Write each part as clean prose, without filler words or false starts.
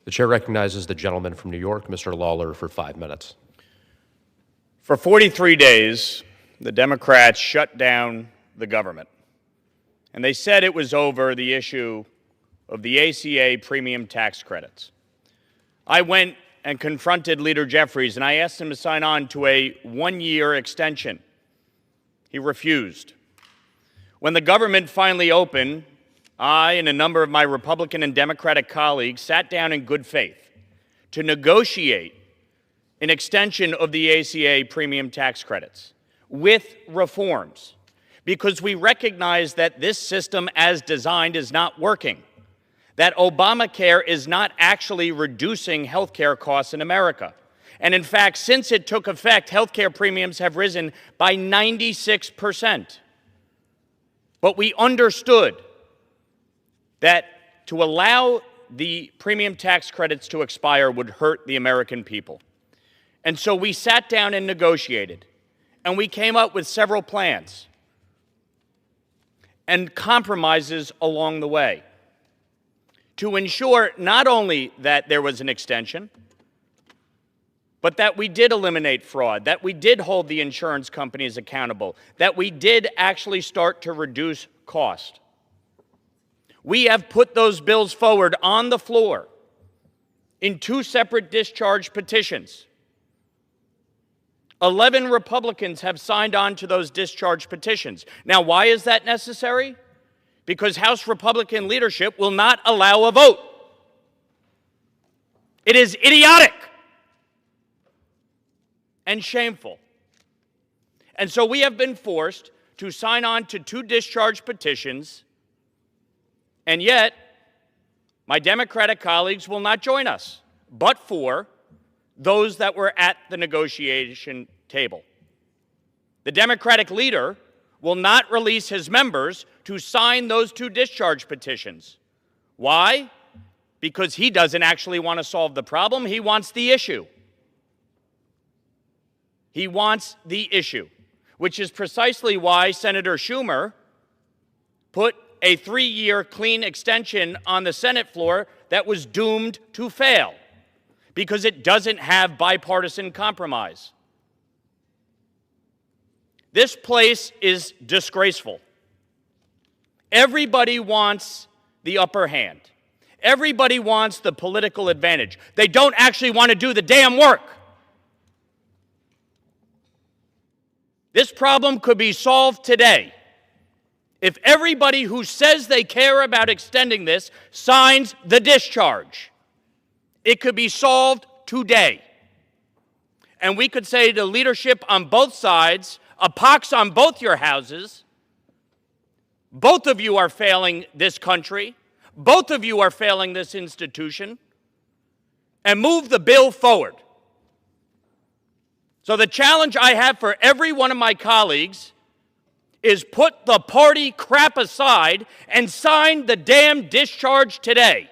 The chair recognizes the gentleman from New York, Mr. Lawler, for 5 minutes. For 43 days, the Democrats shut down the government, and they said it was over the issue of the ACA premium tax credits. I went and confronted Leader Jeffries, and I asked him to sign on to a one-year extension. He refused. When the government finally opened, I and a number of my Republican and Democratic colleagues sat down in good faith to negotiate an extension of the ACA premium tax credits with reforms, because we recognize that this system as designed is not working, that Obamacare is not actually reducing health care costs in America. And in fact, since it took effect, health care premiums have risen by 96%. But we understood that to allow the premium tax credits to expire would hurt the American people. And so we sat down and negotiated, and we came up with several plans and compromises along the way to ensure not only that there was an extension, but that we did eliminate fraud, that we did hold the insurance companies accountable, that we did actually start to reduce cost. We have put those bills forward on the floor in 2 separate discharge petitions. 11 Republicans have signed on to those discharge petitions. Now, why is that necessary? Because House Republican leadership will not allow a vote. It is idiotic and shameful. And so we have been forced to sign on to 2 discharge petitions, and yet my Democratic colleagues will not join us, but for those that were at the negotiation table. The Democratic leader will not release his members to sign those 2 discharge petitions. Why? Because he doesn't actually want to solve the problem. He wants the issue. He wants the issue, which is precisely why Senator Schumer put a 3-year clean extension on the Senate floor that was doomed to fail because it doesn't have bipartisan compromise. This place is disgraceful. Everybody wants the upper hand. Everybody wants the political advantage. They don't actually want to do the damn work. This problem could be solved today if everybody who says they care about extending this signs the discharge. It could be solved today. And we could say to leadership on both sides, a pox on both your houses, both of you are failing this country, both of you are failing this institution, and move the bill forward. So the challenge I have for every one of my colleagues is put the party crap aside and sign the damn discharge today.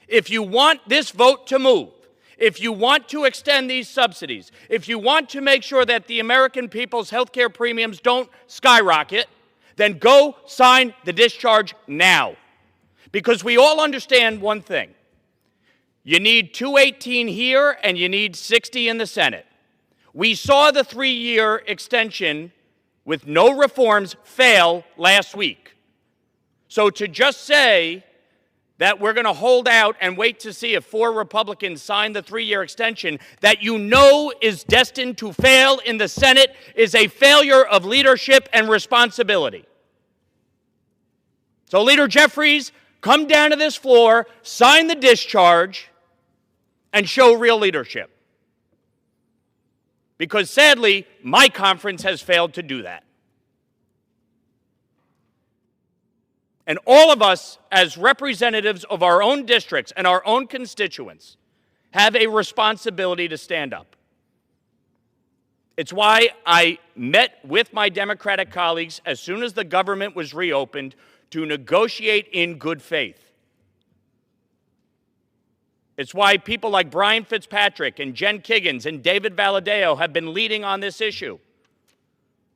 If you want this vote to move, if you want to extend these subsidies, if you want to make sure that the American people's health care premiums don't skyrocket, then go sign the discharge now. Because we all understand one thing. You need 218 here and you need 60 in the Senate. We saw the 3-year extension with no reforms fail last week. So to just say that we're going to hold out and wait to see if 4 Republicans sign the 3-year extension that you know is destined to fail in the Senate is a failure of leadership and responsibility. So Leader Jeffries, come down to this floor, sign the discharge, and show real leadership. Because sadly, my conference has failed to do that. And all of us, as representatives of our own districts and our own constituents, have a responsibility to stand up. It's why I met with my Democratic colleagues as soon as the government was reopened to negotiate in good faith. It's why people like Brian Fitzpatrick and Jen Kiggins and David Valadao have been leading on this issue.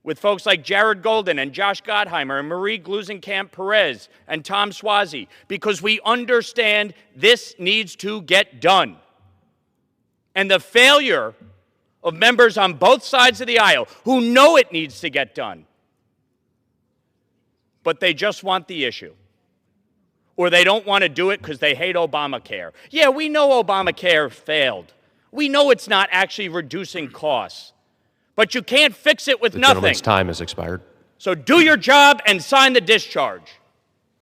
with folks like Jared Golden and Josh Gottheimer and Marie Gluesenkamp-Perez and Tom Suozzi, because we understand this needs to get done. And the failure of members on both sides of the aisle who know it needs to get done, but they just want the issue, or they don't want to do it because they hate Obamacare. Yeah, we know Obamacare failed. We know it's not actually reducing costs. But you can't fix it with The nothing. gentleman's time has expired. So do your job and sign the discharge.